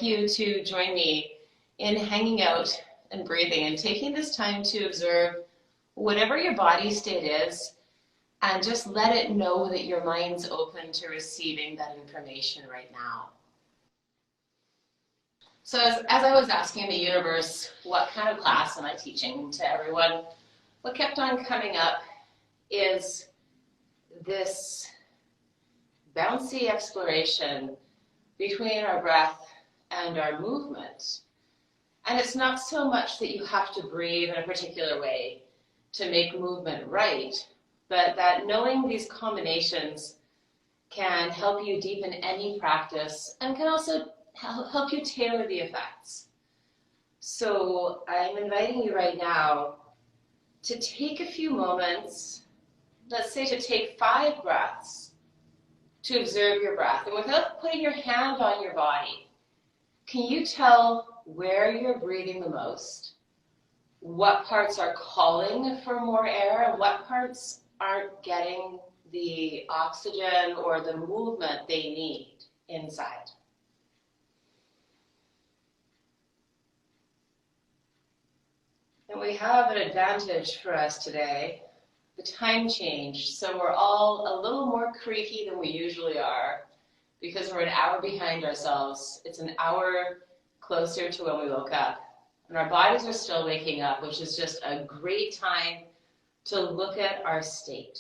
You to join me in hanging out and breathing and taking this time to observe whatever your body state is and just let it know that your mind's open to receiving that information right now. So as I was asking the universe, what kind of class am I teaching to everyone, what kept on coming up is this bouncy exploration between our breath and our movement. And it's not so much that you have to breathe in a particular way to make movement right, but that knowing these combinations can help you deepen any practice and can also help you tailor the effects. So I'm inviting you right now to take a few moments, let's say to take 5 breaths, to observe your breath. And without putting your hand on your body, can you tell where you're breathing the most? What parts are calling for more air and what parts aren't getting the oxygen or the movement they need inside? And we have an advantage for us today. The time changed, so we're all a little more creaky than we usually are because we're an hour behind ourselves. It's an hour closer to when we woke up. And our bodies are still waking up, which is just a great time to look at our state.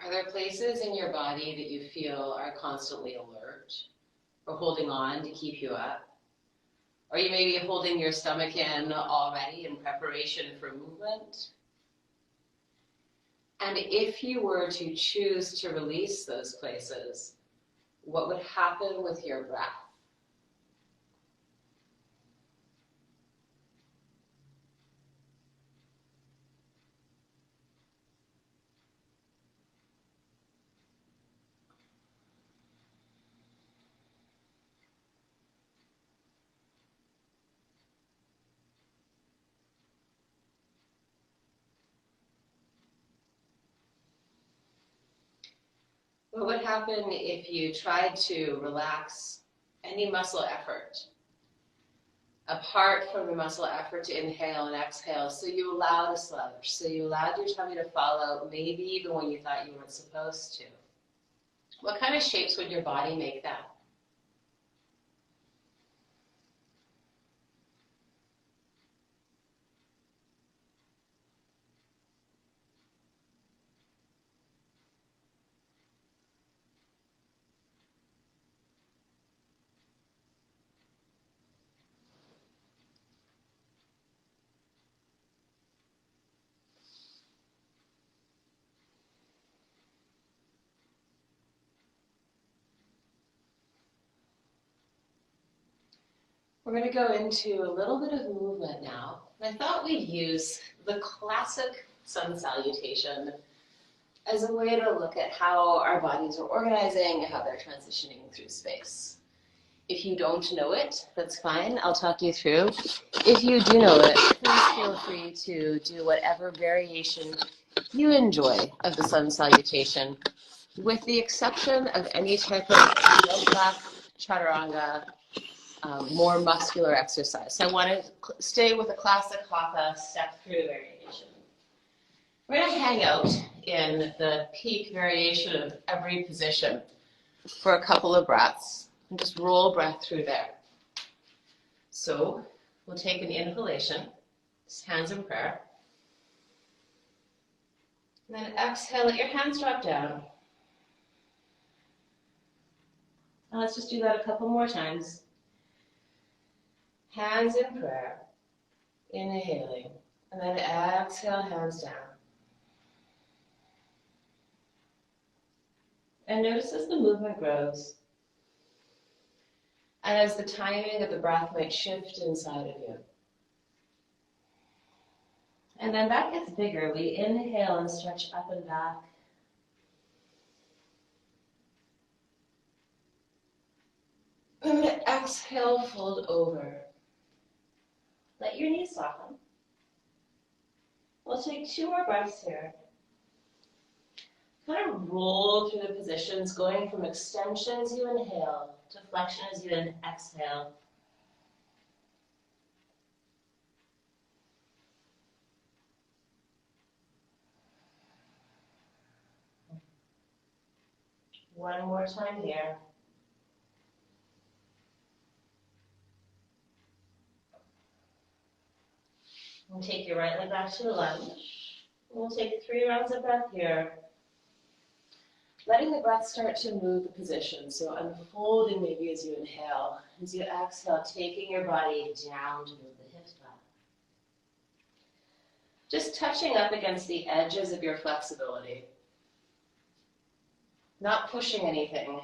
Are there places in your body that you feel are constantly alert or holding on to keep you up? Or you may be holding your stomach in already in preparation for movement? And if you were to choose to release those places, what would happen with your breath? What would happen if you tried to relax any muscle effort apart from the muscle effort to inhale and exhale? So you allowed a slouch, so you allowed your tummy to fall out, maybe even when you thought you weren't supposed to. What kind of shapes would your body make then? We're going to go into a little bit of movement now. And I thought we'd use the classic sun salutation as a way to look at how our bodies are organizing, how they're transitioning through space. If you don't know it, that's fine. I'll talk you through. If you do know it, please feel free to do whatever variation you enjoy of the sun salutation, with the exception of any type of yoga, chaturanga, more muscular exercise. So I want to stay with a classic hatha step through variation. We're going to hang out in the peak variation of every position for a couple of breaths and just roll breath through there. So we'll take an inhalation, just hands in prayer. And then exhale, let your hands drop down. Now let's just do that a couple more times. Hands in prayer, inhaling, and then exhale, hands down. And notice as the movement grows, and as the timing of the breath might shift inside of you. And then that gets bigger. We inhale and stretch up and back. And then exhale, fold over. Let your knees soften. We'll take 2 more breaths here. Kind of roll through the positions, going from extension as you inhale to flexion as you exhale. One more time here. And take your right leg back to a lunge. We'll take 3 rounds of breath here. Letting the breath start to move the position, so unfolding maybe as you inhale. As you exhale, taking your body down to move the hips back. Just touching up against the edges of your flexibility. Not pushing anything.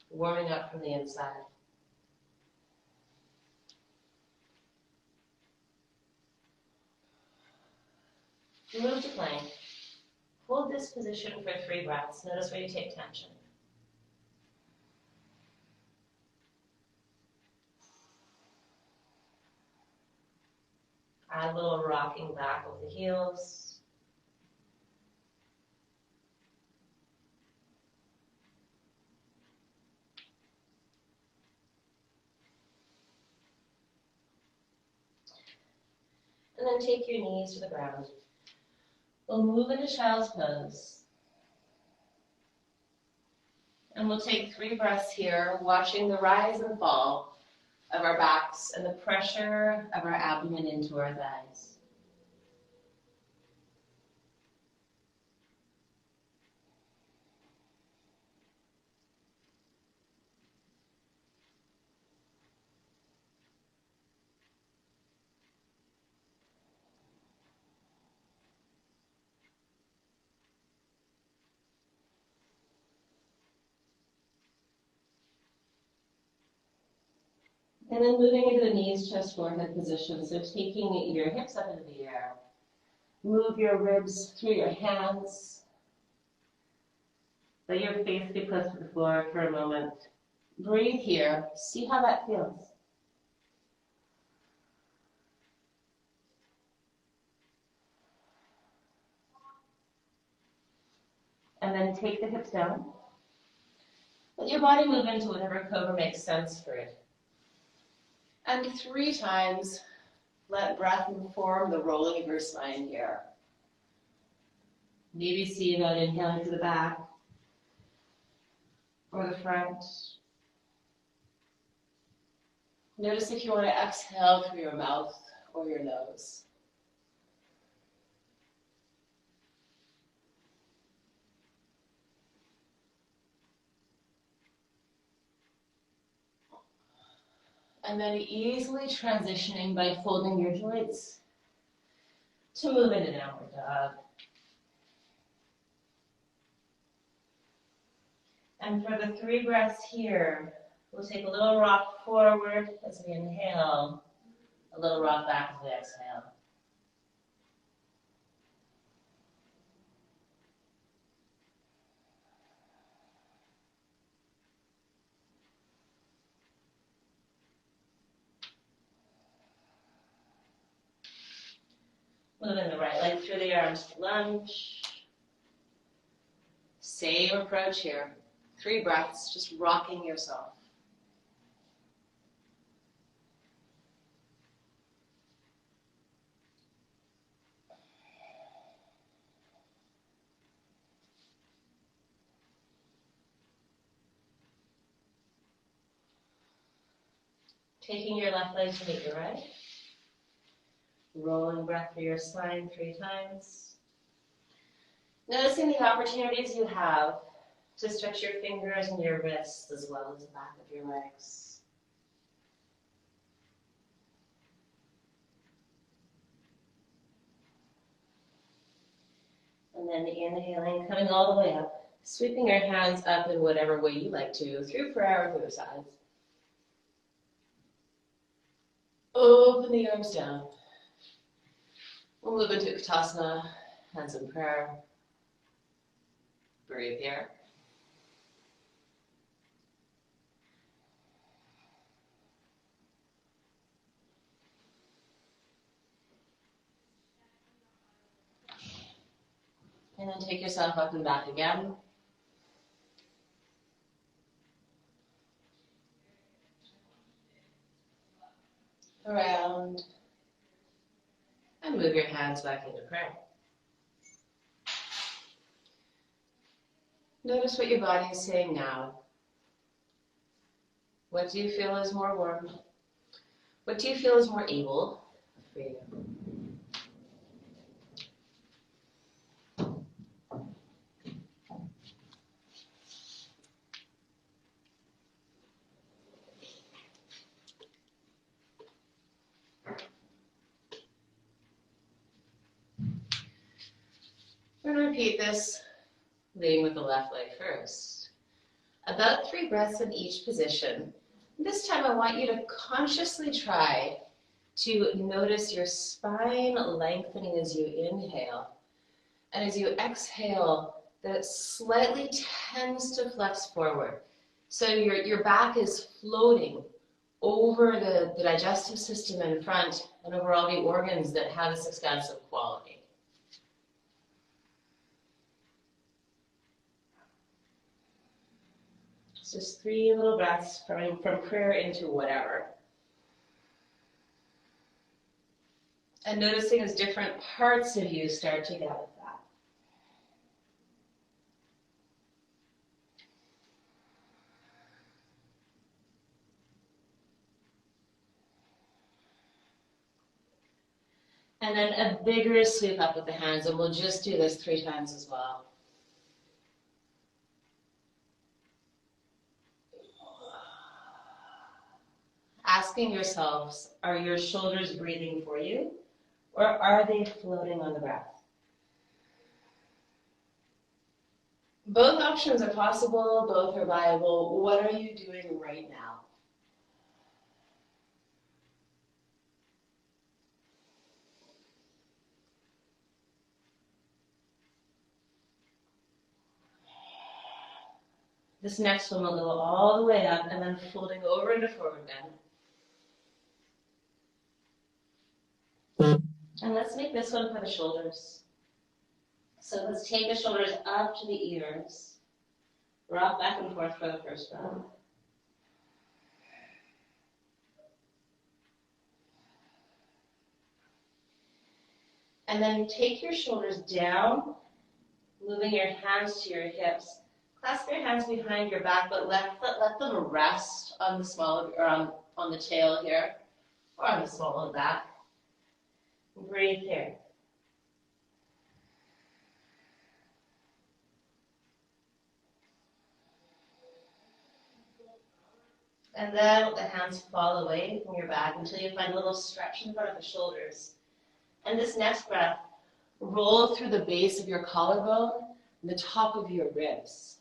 Warming up from the inside. Move to plank. Hold this position for 3 breaths. Notice where you take tension. Add a little rocking back with the heels. And then take your knees to the ground. We'll move into child's pose. And we'll take 3 breaths here, watching the rise and fall of our backs and the pressure of our abdomen into our thighs. And then moving into the knees, chest, forehead position. So taking your hips up into the air. Move your ribs through your hands. Let your face be close to the floor for a moment. Breathe here. See how that feels. And then take the hips down. Let your body move into whatever cobra makes sense for it. And 3 times, let breath inform the rolling of your spine here. Maybe see about inhaling to the back or the front. Notice if you want to exhale through your mouth or your nose. And then easily transitioning by folding your joints to move into downward dog. And for the 3 breaths here, we'll take a little rock forward as we inhale, a little rock back as we exhale. Moving the right leg through the arms to lunge. Same approach here. 3 breaths, just rocking yourself. Taking your left leg to meet your right. Rolling breath through your spine 3 times. Noticing the opportunities you have to stretch your fingers and your wrists as well as the back of your legs. And then inhaling, coming all the way up. Sweeping your hands up in whatever way you like to, through prayer or through the sides. Open the arms down. We'll move into Katasana, hands in prayer. Breathe here. And then take yourself up and back again. Around. And move your hands back into prayer. Notice what your body is saying now. What do you feel is more warm? What do you feel is more able for you? We're going to repeat this, leading with the left leg first. About 3 breaths in each position. This time I want you to consciously try to notice your spine lengthening as you inhale. And as you exhale, that it slightly tends to flex forward. So your back is floating over the digestive system in front and over all the organs that have this expansive quality. It's just 3 little breaths from prayer into whatever. And noticing as different parts of you start to get with that. And then a vigorous sweep up with the hands, and we'll just do this 3 times as well. Asking yourselves, are your shoulders breathing for you, or are they floating on the breath? Both options are possible, both are viable. What are you doing right now? This next one will go all the way up and then folding over into forward bend. And let's make this one for the shoulders. So let's take the shoulders up to the ears. Rock back and forth for the first breath. And then take your shoulders down, moving your hands to your hips. Clasp your hands behind your back, but let them rest on the small of, or on the tail here, or on the small of the back. Breathe here. And then let the hands fall away from your back until you find a little stretch in front of the shoulders. And this next breath, roll through the base of your collarbone and the top of your ribs.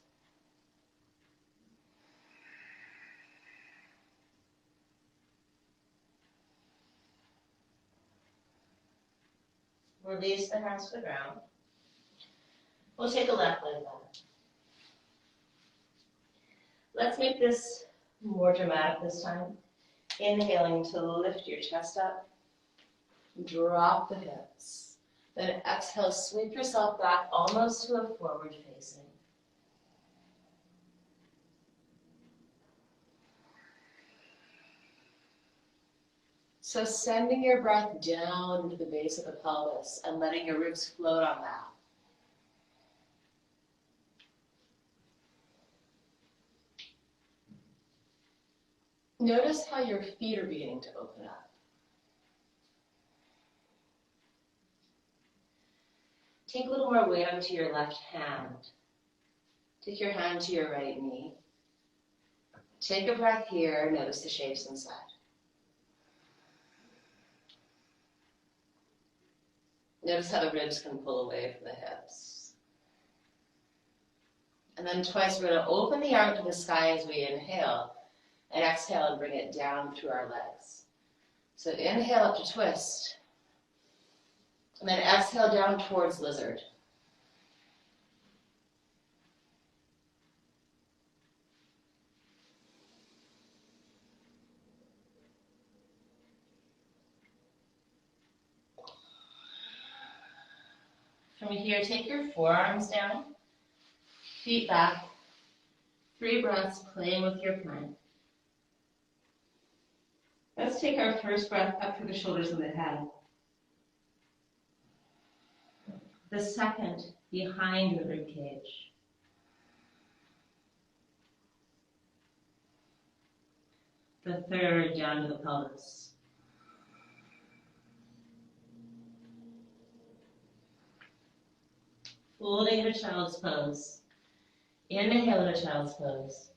Release the hands to the ground. We'll take a left leg then. Let's make this more dramatic this time. Inhaling to lift your chest up. Drop the hips. Then exhale, sweep yourself back almost to a forward facing. So sending your breath down to the base of the pelvis and letting your ribs float on that. Notice how your feet are beginning to open up. Take a little more weight onto your left hand. Take your hand to your right knee. Take a breath here, notice the shapes inside. Notice how the ribs can pull away from the hips. And then twice we're going to open the arm to the sky as we inhale, and exhale and bring it down through our legs. So inhale up to twist, and then exhale down towards lizard. From here, take your forearms down, feet back, 3 breaths playing with your plank. Let's take our first breath up through the shoulders and the head. The second, behind your rib cage. The third, down to the pelvis. Folding into child's pose. Inhale into child's pose.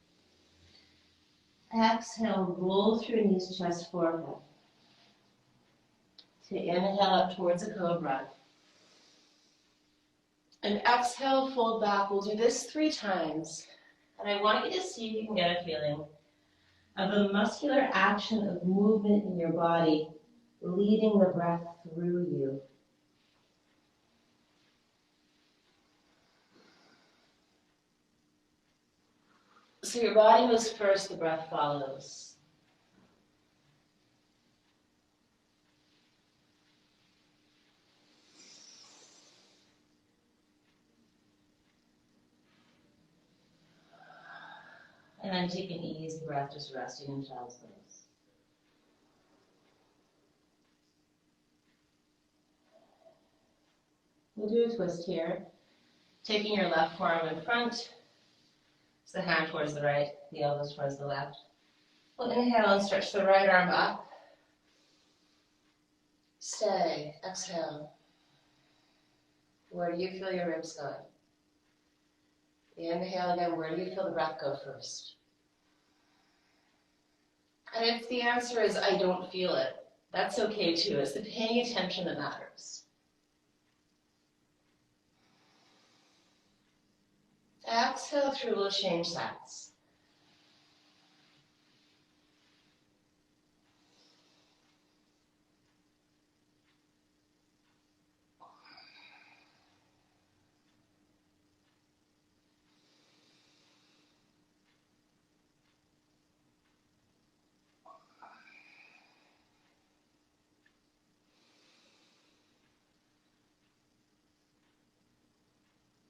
Exhale, roll through knees, chest, forehead. To inhale up towards a cobra. And exhale, fold back. We'll do this 3 times. And I want you to see if you can get a feeling of the muscular action of movement in your body, leading the breath through you. So your body moves first, the breath follows. And then take an easy breath, just resting in child's pose. We'll do a twist here. Taking your left forearm in front, the hand towards the right, the elbows towards the left. We'll inhale and stretch the right arm up. Stay, exhale. Where do you feel your ribs going? Inhale again, where do you feel the breath go first? And if the answer is, I don't feel it, that's okay too. It's the paying attention that matters. Exhale through, we'll change sides.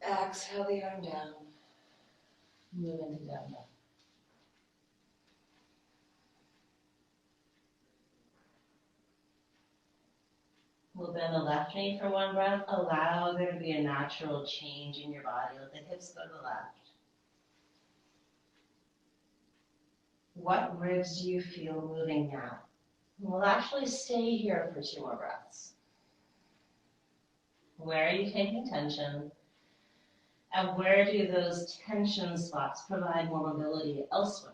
Exhale the arm down. Move into down dog. We'll bend the left knee for 1 breath. Allow there to be a natural change in your body. Let the hips go to the left. What ribs do you feel moving now? We'll actually stay here for 2 more breaths. Where are you taking tension? And where do those tension spots provide more mobility elsewhere?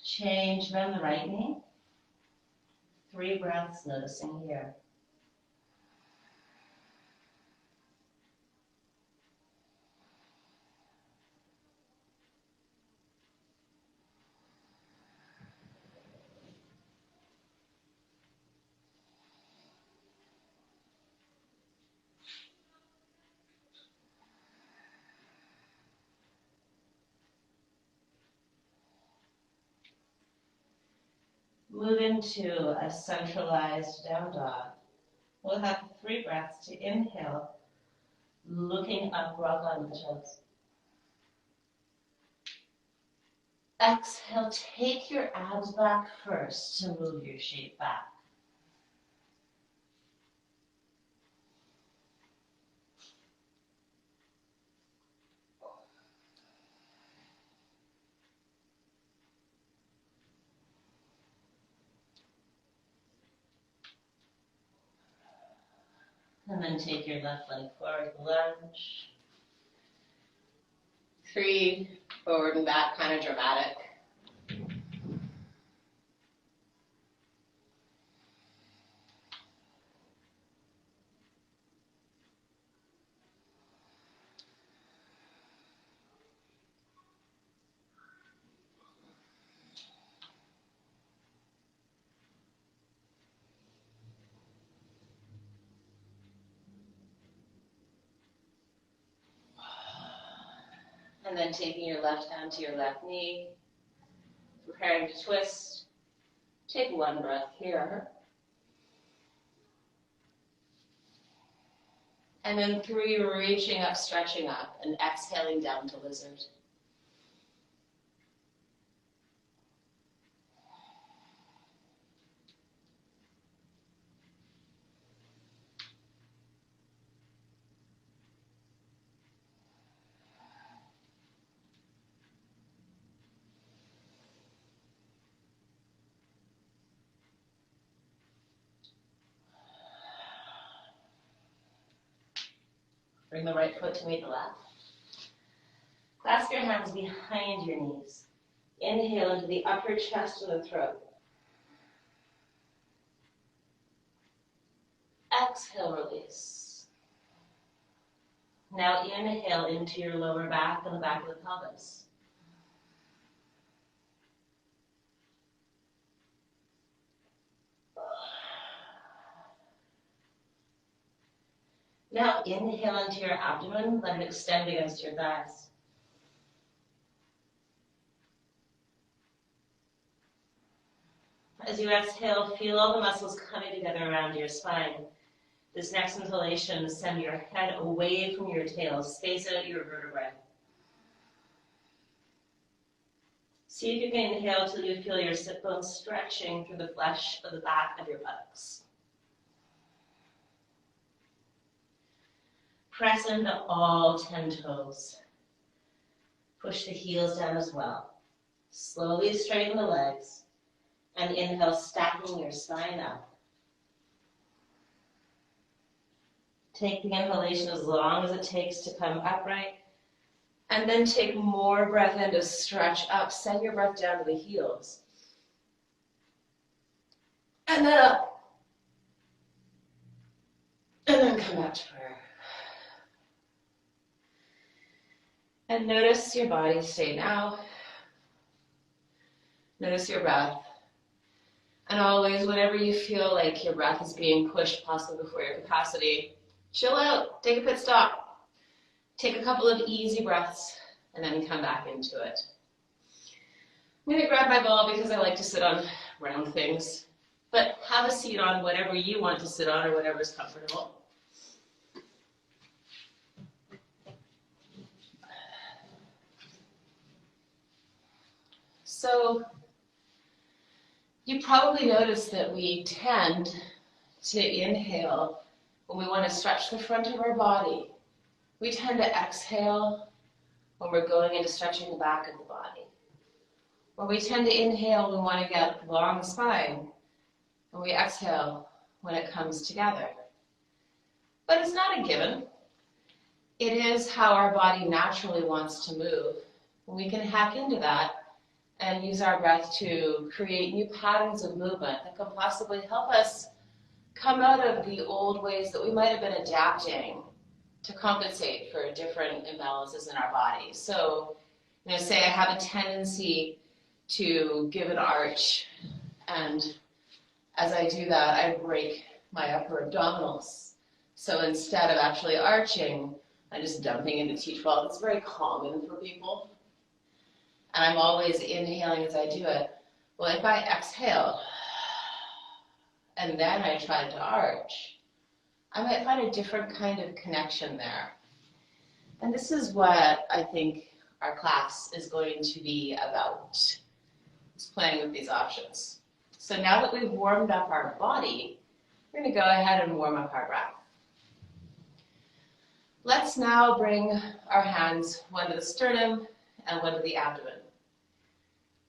Change, bend the right knee. 3 breaths, noticing here. Move into a centralized down dog. We'll have 3 breaths to inhale, looking up, rock on the toes. Exhale, take your abs back first to move your shape back. And then take your left leg forward, lunge. 3, forward and back, kind of dramatic. And then taking your left hand to your left knee, preparing to twist. Take one breath here. And then 3, reaching up, stretching up, and exhaling down to lizard. Bring the right foot to meet the left. Clasp your hands behind your knees. Inhale into the upper chest and the throat. Exhale, release. Now inhale into your lower back and the back of the pelvis. Now inhale into your abdomen, let it extend against your thighs. As you exhale, feel all the muscles coming together around your spine. This next inhalation, send your head away from your tail, space out your vertebrae. See if you can inhale till you feel your sit bones stretching through the flesh of the back of your buttocks. Press into all 10 toes. Push the heels down as well. Slowly straighten the legs. And inhale, stacking your spine up. Take the inhalation as long as it takes to come upright. And then take more breath in to stretch up. Send your breath down to the heels. And then up. And then come back to prayer. And notice your body, stay now. Notice your breath. And always, whenever you feel like your breath is being pushed possibly before your capacity, chill out, take a pit stop. Take a couple of easy breaths, and then come back into it. I'm going to grab my ball because I like to sit on round things. But have a seat on whatever you want to sit on or whatever is comfortable. So you probably noticed that we tend to inhale when we want to stretch the front of our body. We tend to exhale when we're going into stretching the back of the body. Or we tend to inhale when we want to get long spine, and we exhale when it comes together. But it's not a given. It is how our body naturally wants to move. We can hack into that and use our breath to create new patterns of movement that can possibly help us come out of the old ways that we might have been adapting to compensate for different imbalances in our body. So, say I have a tendency to give an arch, and as I do that, I break my upper abdominals. So instead of actually arching, I'm just dumping into T12. It's very common for people. And I'm always inhaling as I do it. Well, if I exhale, and then I try to arch, I might find a different kind of connection there. And this is what I think our class is going to be about. It's playing with these options. So now that we've warmed up our body, we're going to go ahead and warm up our breath. Let's now bring our hands, one to the sternum and one to the abdomen.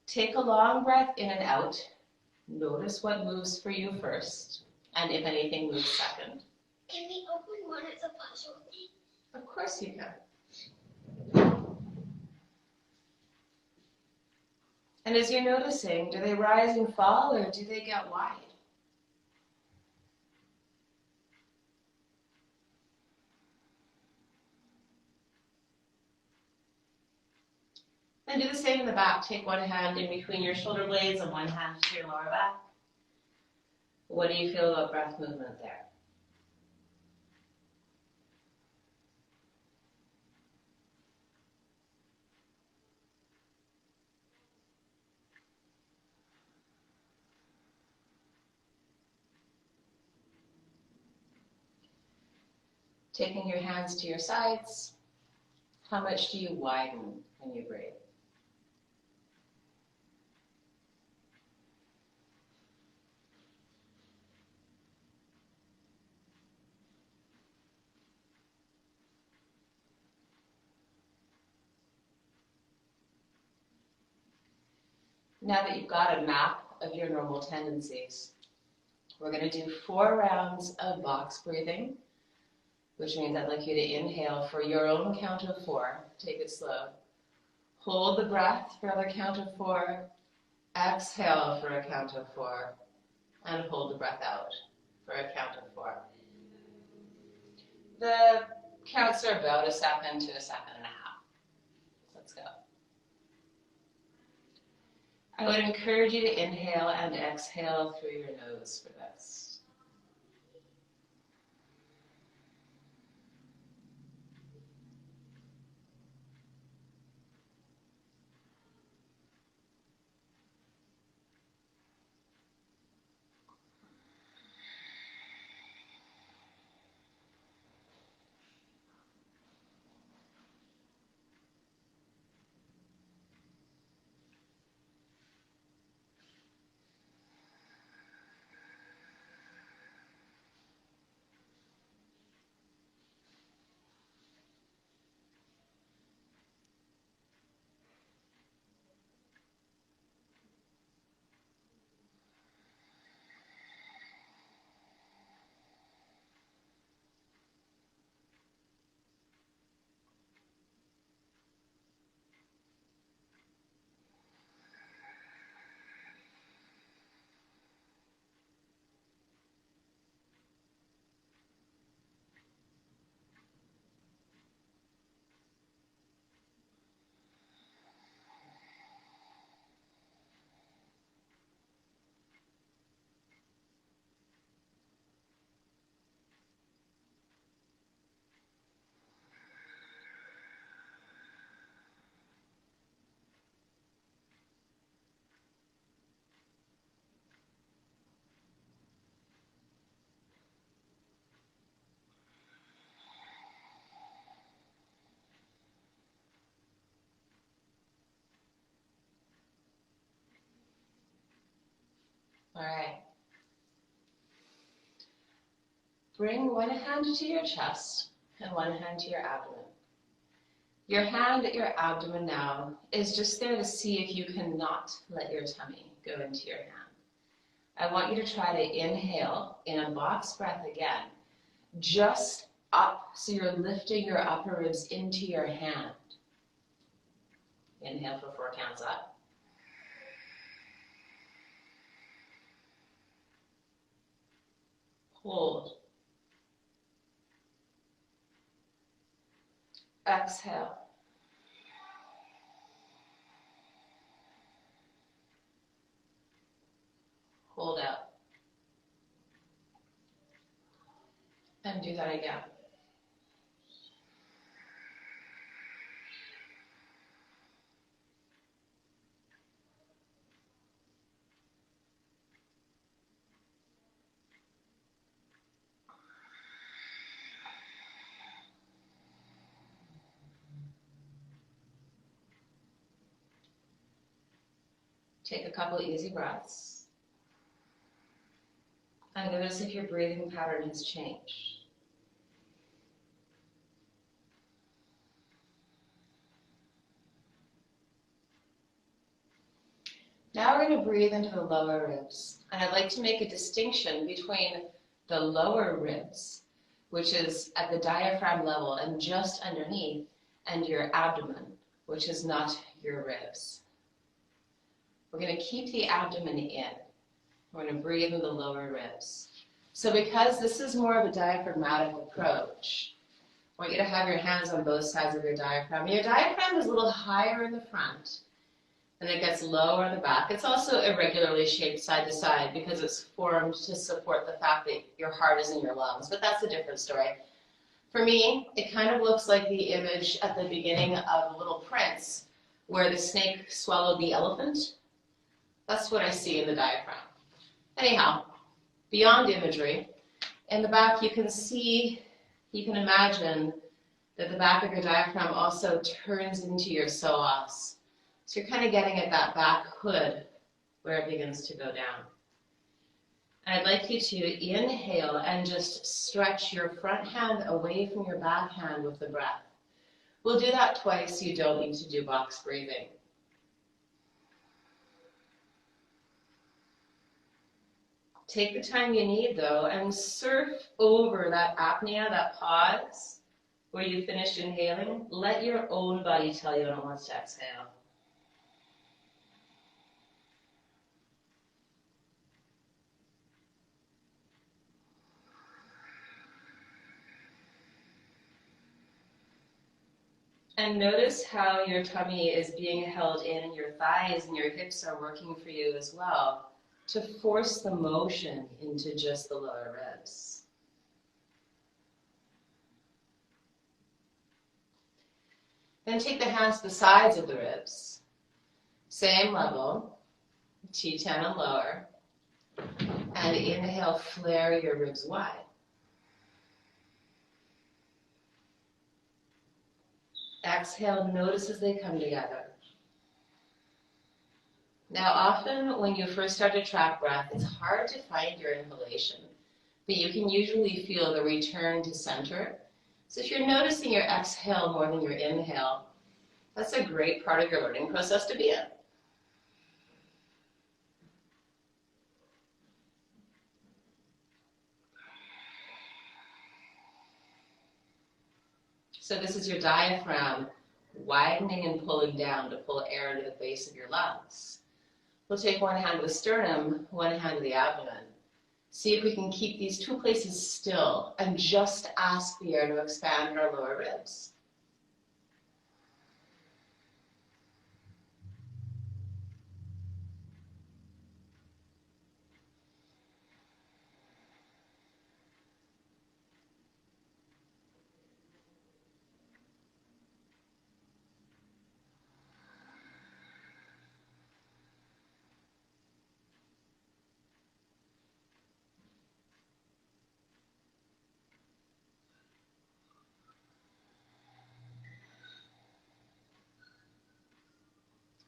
Take a long breath in and out. Notice what moves for you first, and if anything moves second. Can we open one as a puzzle? Of course you can. And as you're noticing, do they rise and fall or do they get wide? Then do the same in the back. Take one hand in between your shoulder blades and one hand to your lower back. What do you feel about breath movement there? Taking your hands to your sides, how much do you widen when you breathe? Now that you've got a map of your normal tendencies, we're going to do 4 rounds of box breathing, which means I'd like you to inhale for your own count of 4. Take it slow. Hold the breath for another count of 4. Exhale for a count of 4. And hold the breath out for a count of 4. The counts are about a second to a second and a half. Let's go. I would encourage you to inhale and exhale through your nose for this. All right. Bring one hand to your chest and one hand to your abdomen. Your hand at your abdomen now is just there to see if you cannot let your tummy go into your hand. I want you to try to inhale in a box breath again, just up, so you're lifting your upper ribs into your hand. Inhale for 4 counts up. Hold. Exhale. Hold out. And do that again. Take a couple easy breaths. And notice if your breathing pattern has changed. Now we're going to breathe into the lower ribs. And I'd like to make a distinction between the lower ribs, which is at the diaphragm level and just underneath, and your abdomen, which is not your ribs. We're going to keep the abdomen in. We're going to breathe in the lower ribs. So because this is more of a diaphragmatic approach, I want you to have your hands on both sides of your diaphragm. Your diaphragm is a little higher in the front, and it gets lower in the back. It's also irregularly shaped side to side because it's formed to support the fact that your heart is in your lungs, but that's a different story. For me, it kind of looks like the image at the beginning of Little Prince, where the snake swallowed the elephant. That's what I see in the diaphragm. Anyhow, beyond imagery, in the back you can see, you can imagine that the back of your diaphragm also turns into your psoas. So you're kind of getting at that back hood where it begins to go down. And I'd like you to inhale and just stretch your front hand away from your back hand with the breath. We'll do that twice. You don't need to do box breathing. Take the time you need, though, and surf over that apnea, that pause, where you finished inhaling. Let your own body tell you when it wants to exhale. And notice how your tummy is being held in, and your thighs and your hips are working for you as well, to force the motion into just the lower ribs. Then take the hands to the sides of the ribs. Same level, T10 and lower. And inhale, flare your ribs wide. Exhale, notice as they come together. Now, often when you first start to track breath, it's hard to find your inhalation, but you can usually feel the return to center. So if you're noticing your exhale more than your inhale, that's a great part of your learning process to be in. So this is your diaphragm widening and pulling down to pull air into the base of your lungs. We'll take one hand to the sternum, one hand to the abdomen. See if we can keep these two places still and just ask the air to expand our lower ribs.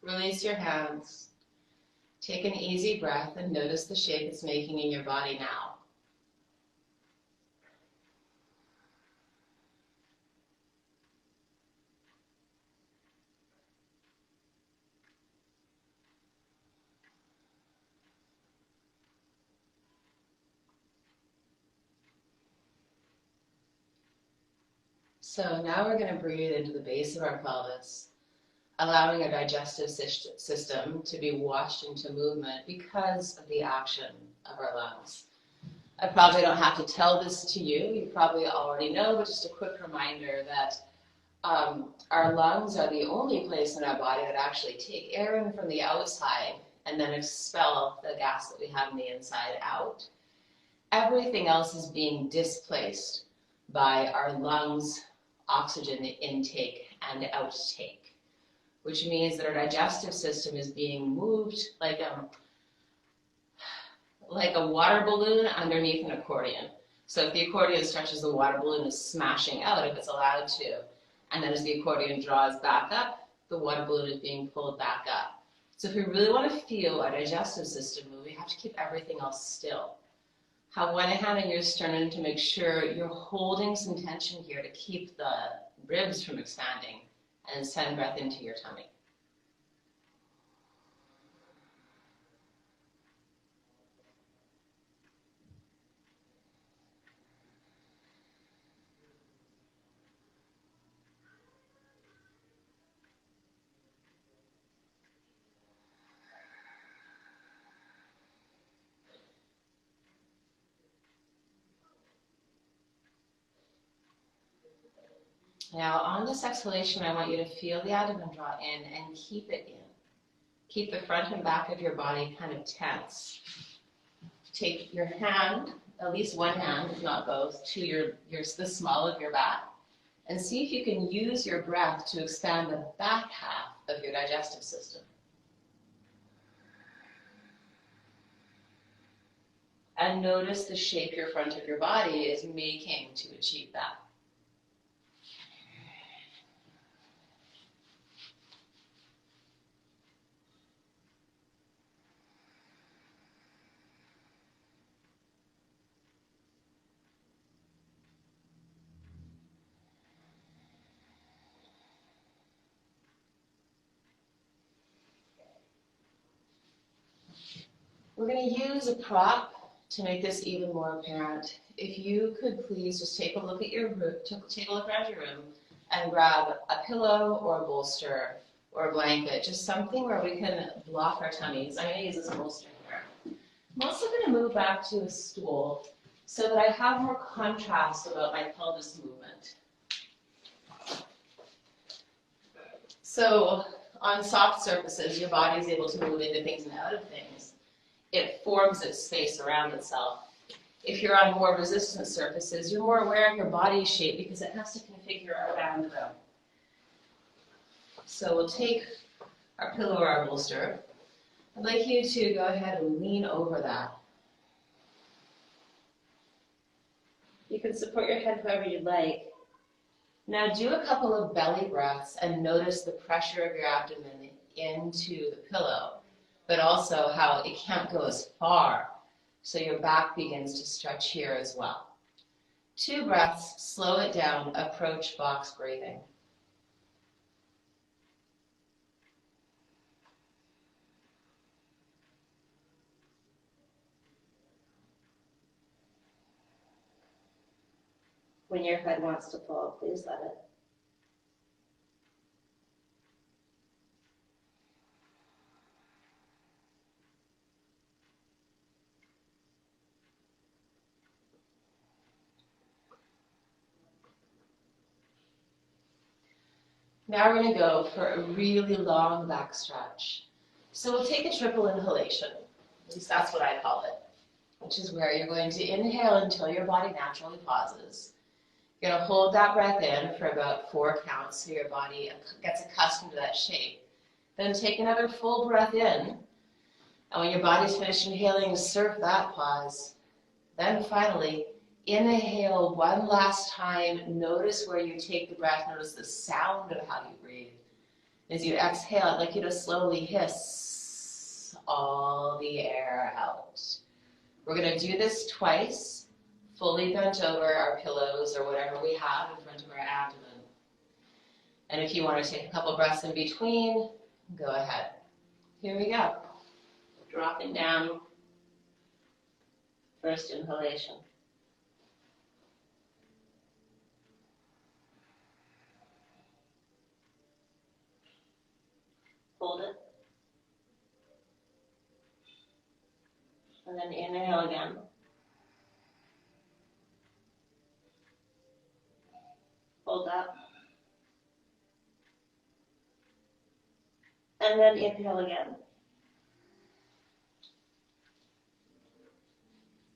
Release your hands. Take an easy breath and notice the shape it's making in your body now. So now we're going to breathe into the base of our pelvis, allowing our digestive system to be washed into movement because of the action of our lungs. I probably don't have to tell this to you. You probably already know, but just a quick reminder that our lungs are the only place in our body that actually take air in from the outside and then expel the gas that we have in the inside out. Everything else is being displaced by our lungs' oxygen intake and outtake, which means that our digestive system is being moved like a water balloon underneath an accordion. So if the accordion stretches, the water balloon is smashing out if it's allowed to. And then as the accordion draws back up, the water balloon is being pulled back up. So if we really want to feel our digestive system move, we have to keep everything else still. Have one hand on your sternum to make sure you're holding some tension here to keep the ribs from expanding, and send breath into your tummy. Now on this exhalation, I want you to feel the abdomen draw in and keep it in. Keep the front and back of your body kind of tense. Take your hand, at least one hand, if not both, to the small of your back, and see if you can use your breath to expand the back half of your digestive system. And notice the shape your front of your body is making to achieve that. We're going to use a prop to make this even more apparent. If you could please just take a look at your room, take a look around your room and grab a pillow or a bolster or a blanket, just something where we can block our tummies. I'm going to use this bolster here. I'm also going to move back to a stool so that I have more contrast about my pelvis movement. So on soft surfaces, your body is able to move into things and out of things. It forms its space around itself. If you're on more resistant surfaces, you're more aware of your body shape because it has to configure around them. So we'll take our pillow or our bolster. I'd like you to go ahead and lean over that. You can support your head however you'd like. Now do a couple of belly breaths and notice the pressure of your abdomen into the pillow, but also how it can't go as far, so your back begins to stretch here as well. 2 breaths, slow it down, approach box breathing. When your head wants to fall, please let it. Now we're going to go for a really long back stretch. So we'll take a triple inhalation, at least that's what I call it, which is where you're going to inhale until your body naturally pauses. You're going to hold that breath in for about 4 counts so your body gets accustomed to that shape. Then take another full breath in, and when your body's finished inhaling, surf that pause. Then finally, inhale one last time. Notice where you take the breath. Notice the sound of how you breathe. As you exhale, I'd like you to slowly hiss all the air out. We're going to do this twice, fully bent over our pillows or whatever we have in front of our abdomen. And if you want to take a couple breaths in between, go ahead. Here we go. Dropping down. First inhalation. Hold it. And then inhale again. Hold that. And then inhale again.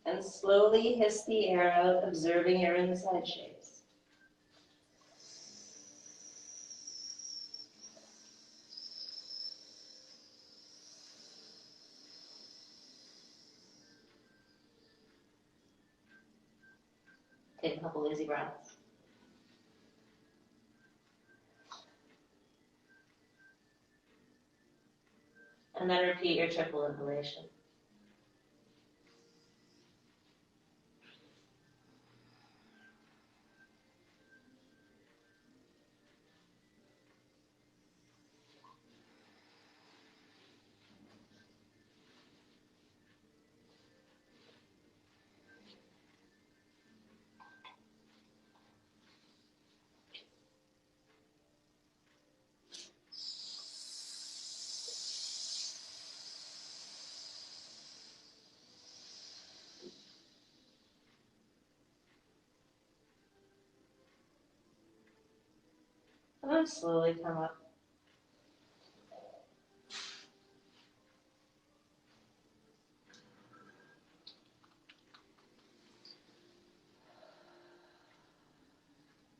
And slowly hiss the air out, observing your inside shapes. Take a couple easy breaths. And then repeat your triple inhalation. And then slowly come up.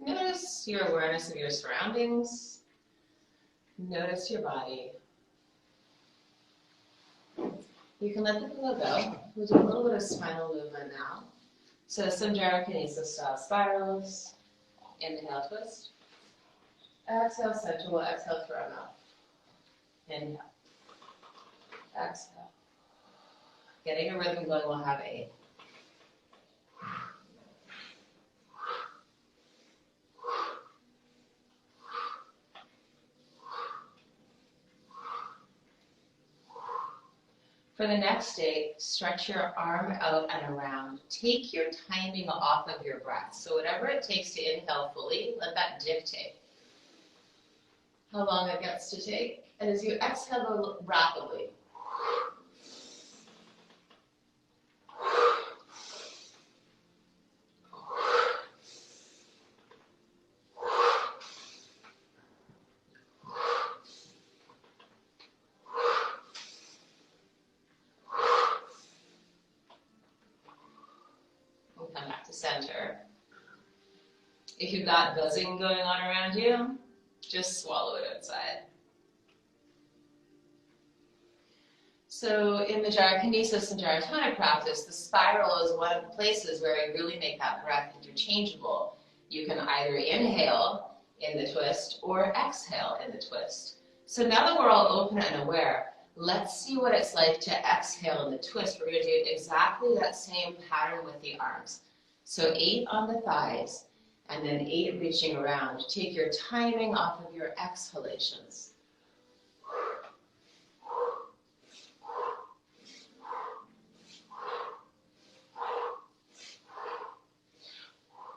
Notice your awareness of your surroundings. Notice your body. You can let the pillow go. We'll do a little bit of spinal movement now. So some gyrokinesis style spirals. Inhale, twist. Exhale, center. We'll exhale through our mouth. Inhale. Exhale. Getting a rhythm going, we'll have 8. For the next 8, stretch your arm out and around. Take your timing off of your breath. So whatever it takes to inhale fully, let that dictate how long it gets to take. And as you exhale, go rapidly. Come back to center. If you've got buzzing going on around you, just swallow it outside. So in the gyrokinesis and gyrotonic practice, the spiral is one of the places where you really make that breath interchangeable. You can either inhale in the twist or exhale in the twist. So now that we're all open and aware, let's see what it's like to exhale in the twist. We're going to do exactly that same pattern with the arms. So 8 on the thighs, and then 8 reaching around. Take your timing off of your exhalations.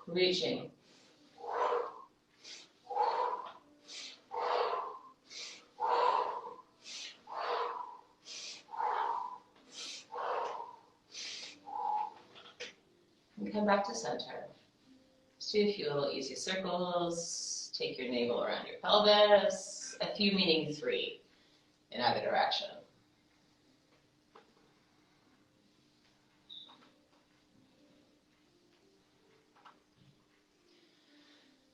Reaching. And come back to center. Just do a few little easy circles. Take your navel around your pelvis. A few meaning 3 in either direction.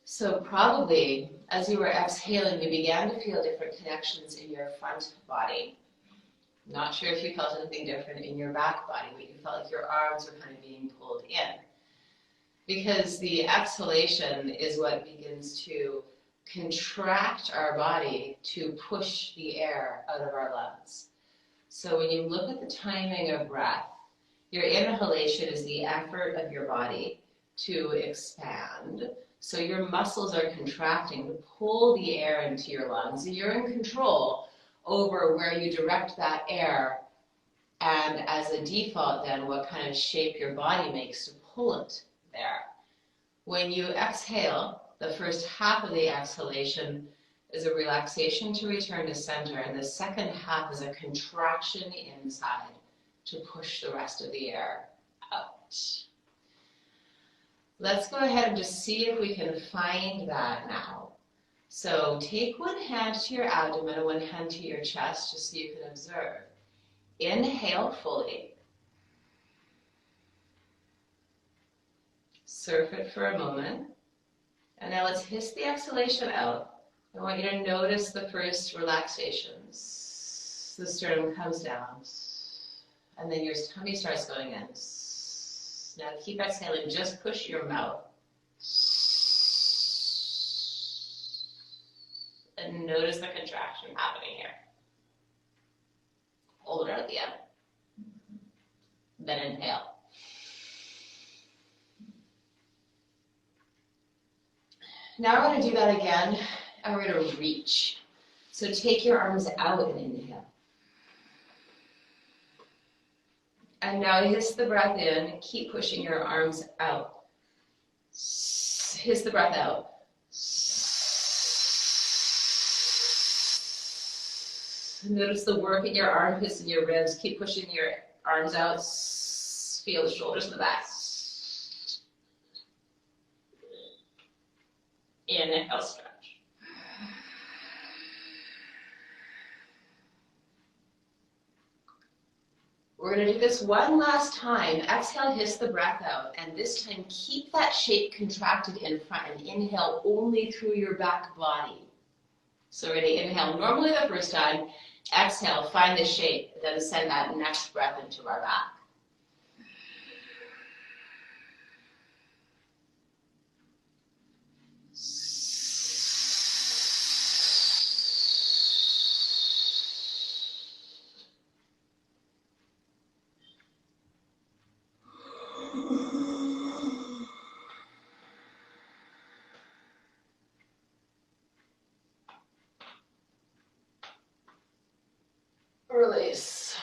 So probably, as you were exhaling, you began to feel different connections in your front body. Not sure if you felt anything different in your back body, but you felt like your arms were kind of being pulled in. Because the exhalation is what begins to contract our body to push the air out of our lungs. So when you look at the timing of breath, your inhalation is the effort of your body to expand. So your muscles are contracting to pull the air into your lungs, and you're in control over where you direct that air, and as a default then what kind of shape your body makes to pull it there. When you exhale, the first half of the exhalation is a relaxation to return to center, and the second half is a contraction inside to push the rest of the air out. Let's go ahead and just see if we can find that now. So take one hand to your abdomen and one hand to your chest just so you can observe. Inhale fully. Surf it for a moment. And now let's hiss the exhalation out. I want you to notice the first relaxations. The sternum comes down. And then your tummy starts going in. Now keep exhaling, just push your mouth. And notice the contraction happening here. Hold it out at the end. Then inhale. Now we're going to do that again, and we're going to reach. So take your arms out and inhale. And now hiss the breath in, keep pushing your arms out. Hiss the breath out. Notice the work in your armpits and your ribs. Keep pushing your arms out. Feel the shoulders in the back. Inhale, stretch. We're going to do this one last time. Exhale, hiss the breath out. And this time, keep that shape contracted in front and inhale only through your back body. So we're going to inhale normally the first time. Exhale, find the shape. Then send that next breath into our back. Release.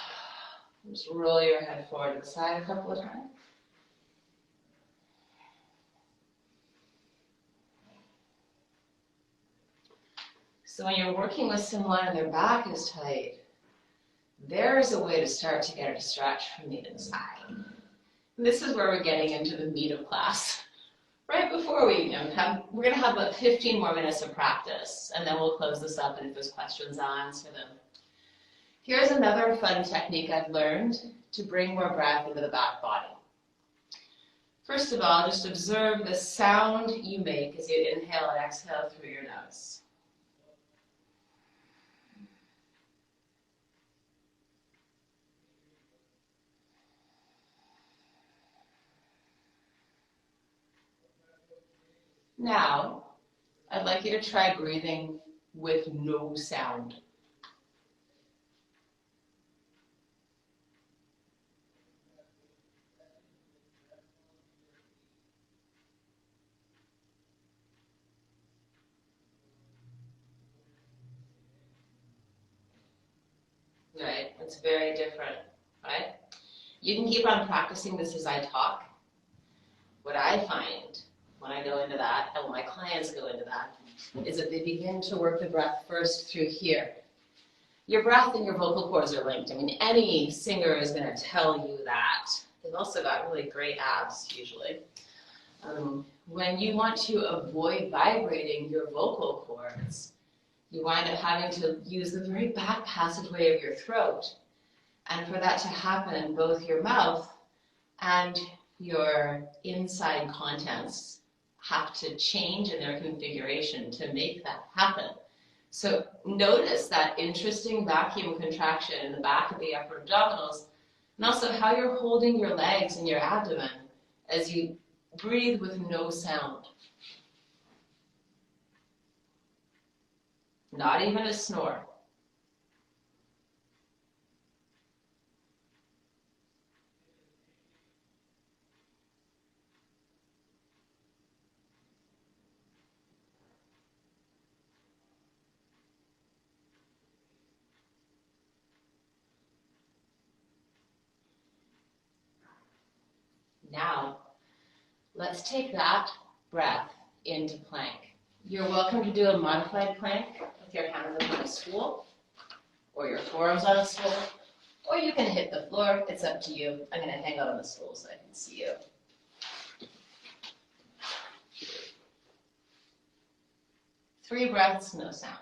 Just roll your head forward to the side a couple of times. So when you're working with someone and their back is tight, there's a way to start to get it to stretch from the inside. And this is where we're getting into the meat of class. Right before we're going to have about 15 more minutes of practice, and then we'll close this up, and if there's questions, I'll answer them. Here's another fun technique I've learned to bring more breath into the back body. First of all, just observe the sound you make as you inhale and exhale through your nose. Now, I'd like you to try breathing with no sound. Right? It's very different, right? You can keep on practicing this as I talk. What I find when I go into that, and when my clients go into that, is that they begin to work the breath first through here. Your breath and your vocal cords are linked. I mean, any singer is going to tell you that. They've also got really great abs, usually. When you want to avoid vibrating your vocal cords, you wind up having to use the very back passageway of your throat. And for that to happen, both your mouth and your inside contents have to change in their configuration to make that happen. So notice that interesting vacuum contraction in the back of the upper abdominals, and also how you're holding your legs and your abdomen as you breathe with no sound. Not even a snore. Now, let's take that breath into plank. You're welcome to do a modified plank with your hands on a stool, or your forearms on a stool, or you can hit the floor. It's up to you. I'm going to hang out on the stool so I can see you. 3 breaths, no sound.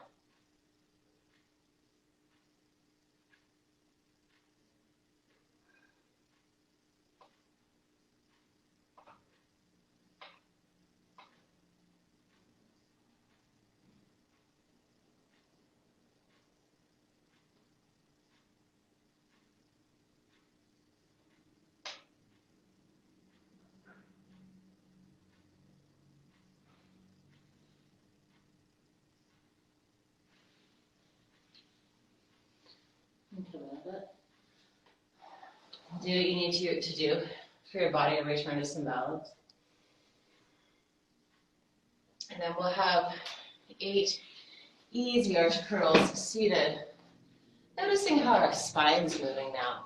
Do what you need to do for your body to return to some balance. And then we'll have 8 easy arch curls seated. Noticing how our spine's moving now.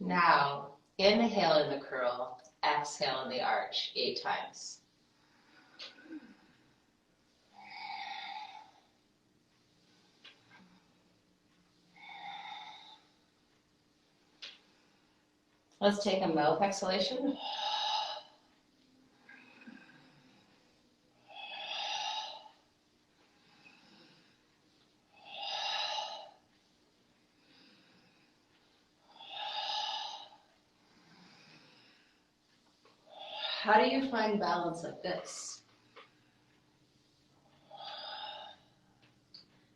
Now, inhale in the curl, exhale in the arch 8 times. Let's take a mouth exhalation. How do you find balance like this?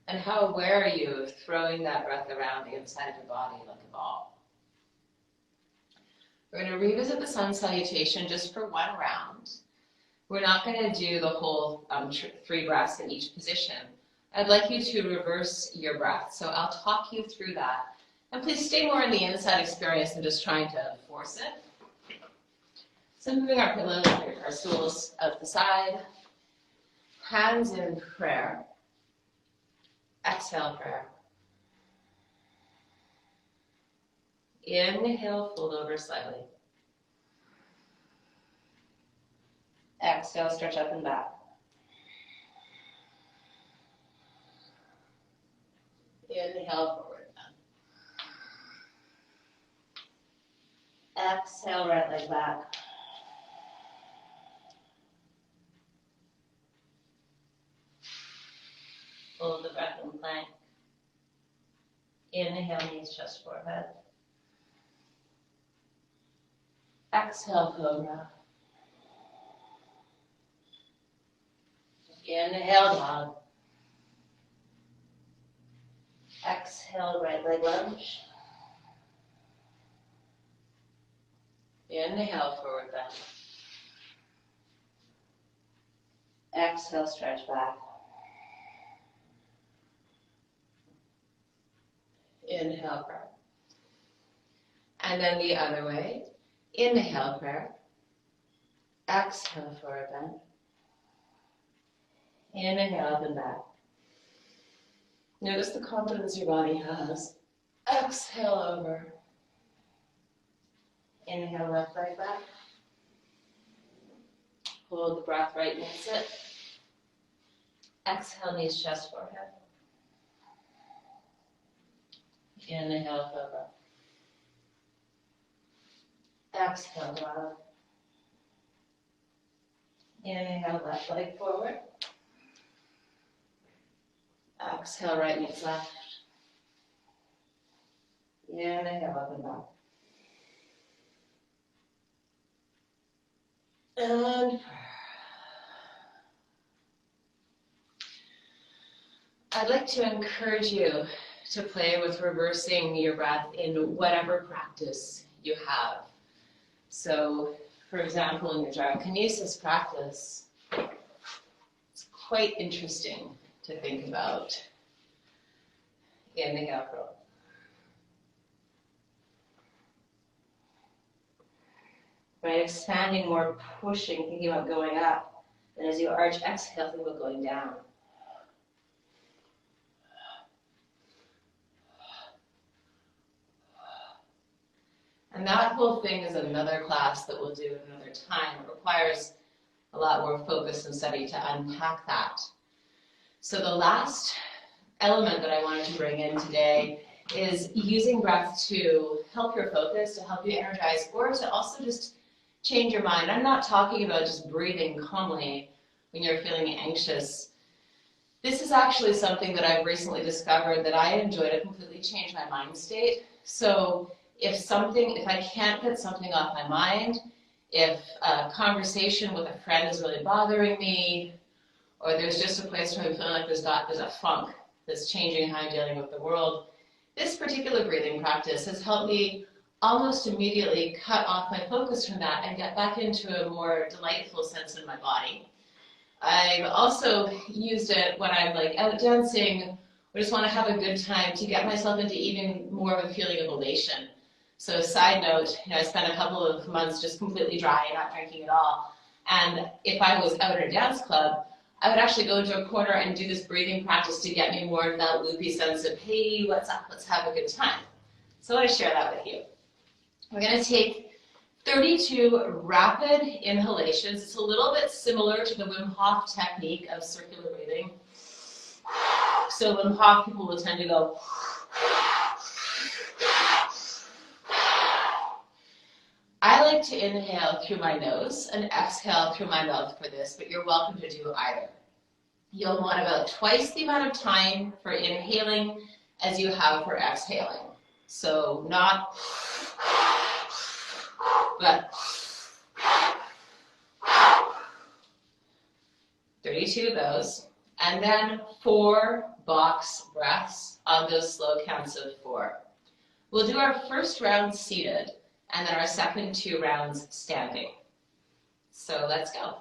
And how aware are you of throwing that breath around the inside of your body like a ball? We're going to revisit the sun salutation just for 1 round. We're not going to do the whole 3 breaths in each position. I'd like you to reverse your breath, so I'll talk you through that. And please stay more in the inside experience than just trying to force it. So moving our stools out the side, hands in prayer, exhale prayer. Inhale, fold over slightly. Exhale, stretch up and back. Inhale, forward bend. Exhale, right leg back. Hold the breath in plank. Inhale, knees, chest, forehead. Exhale, cobra. Inhale, dog. Exhale, right leg lunge. Inhale, forward bend. Exhale, stretch back. Inhale, prayer. And then the other way. Inhale, prayer. Exhale, forward bend. Inhale, up and back. Notice the confidence your body has. Exhale, over. Inhale, left leg back. Hold the breath right knee sit. Exhale, knees, chest, forehead. Inhale, cobra. Exhale, dog. Inhale, left leg forward. Exhale, right knee left. Inhale, up and back. And I'd like to encourage you to play with reversing your breath in whatever practice you have. So, for example, in your gyrokinesis practice, it's quite interesting to think about. Inhale, curl. Right, expanding more, pushing, thinking about going up. And as you arch, exhale, think about going down. And that whole thing is another class that we'll do another time. It requires a lot more focus and study to unpack that. So the last element that I wanted to bring in today is using breath to help your focus, to help you energize, or to also just change your mind. I'm not talking about just breathing calmly when you're feeling anxious. This is actually something that I've recently discovered that I enjoy to completely change my mind state. So if I can't get something off my mind, if a conversation with a friend is really bothering me, or there's just a place where I'm feeling like there's a funk that's changing how I'm dealing with the world, this particular breathing practice has helped me almost immediately cut off my focus from that and get back into a more delightful sense in my body. I've also used it when I'm like out dancing or just want to have a good time to get myself into even more of a feeling of elation. So side note, I spent a couple of months just completely dry, not drinking at all. And if I was out at a dance club, I would actually go into a corner and do this breathing practice to get me more of that loopy sense of, hey, what's up? Let's have a good time. So I want to share that with you. We're going to take 32 rapid inhalations. It's a little bit similar to the Wim Hof technique of circular breathing. So Wim Hof people will tend to go. I like to inhale through my nose and exhale through my mouth for this, but you're welcome to do either. You'll want about twice the amount of time for inhaling as you have for exhaling. So not, but 32 of those. And then 4 box breaths on those slow counts of 4. We'll do our first round seated, and then our second 2 rounds standing. So let's go.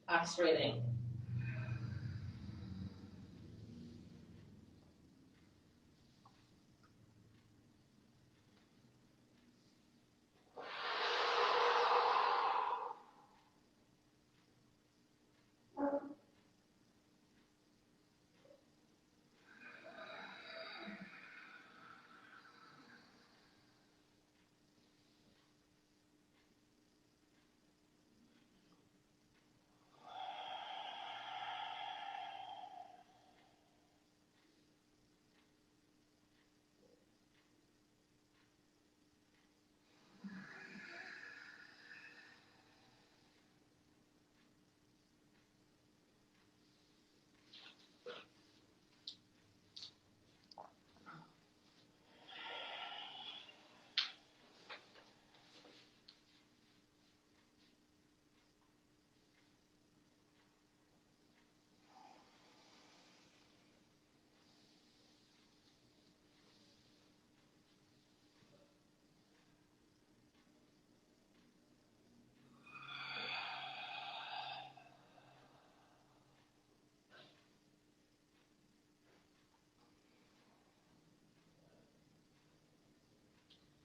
Box breathing.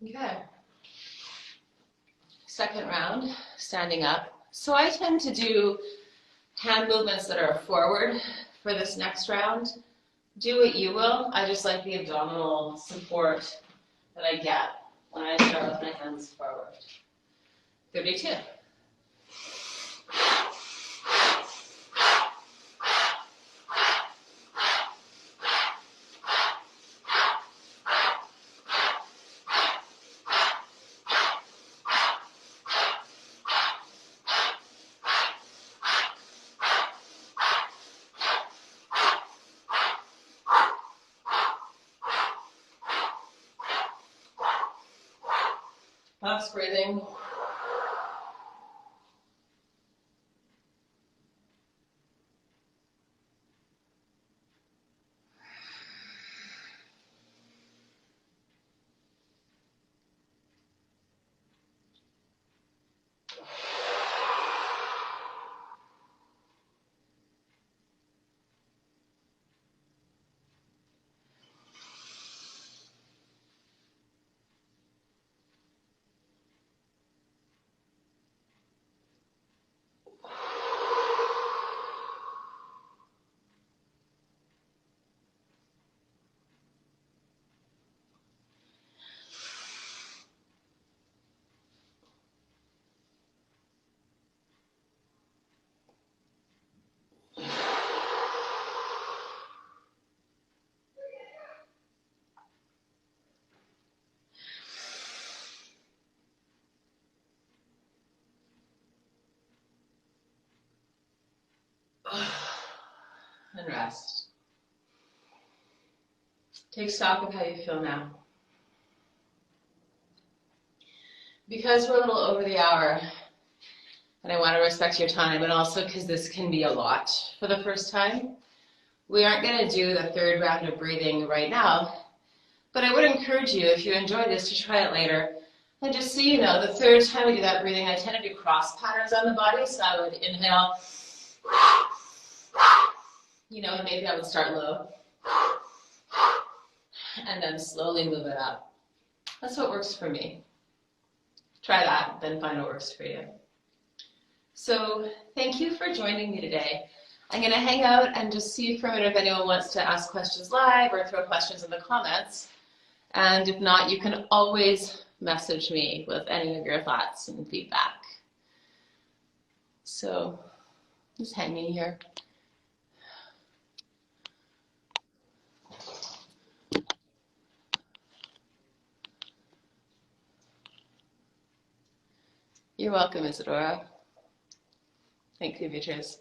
Okay. Second round, standing up. So I tend to do hand movements that are forward for this next round. Do what you will. I just like the abdominal support that I get when I start with my hands forward. 32. Box breathing. And rest. Take stock of how you feel now. Because we're a little over the hour, and I want to respect your time, and also because this can be a lot for the first time, We aren't going to do the third round of breathing right now, but I would encourage you, if you enjoy this, to try it later. And just so you know, the third time we do that breathing, I tend to do cross patterns on the body. So I would inhale, and maybe I would start low, and then slowly move it up. That's what works for me. Try that, then find what works for you. So thank you for joining me today. I'm going to hang out and just see for a minute if anyone wants to ask questions live or throw questions in the comments. And if not, you can always message me with any of your thoughts and feedback. So just hanging here. You're welcome, Isadora. Thank you, Beatrice.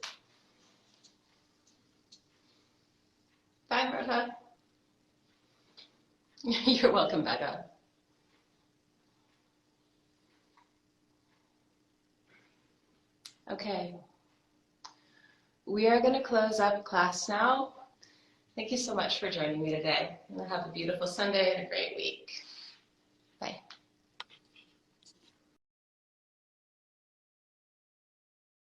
Bye, Martha. You're welcome, Becca. Okay. We are going to close up class now. Thank you so much for joining me today. And have a beautiful Sunday and a great week.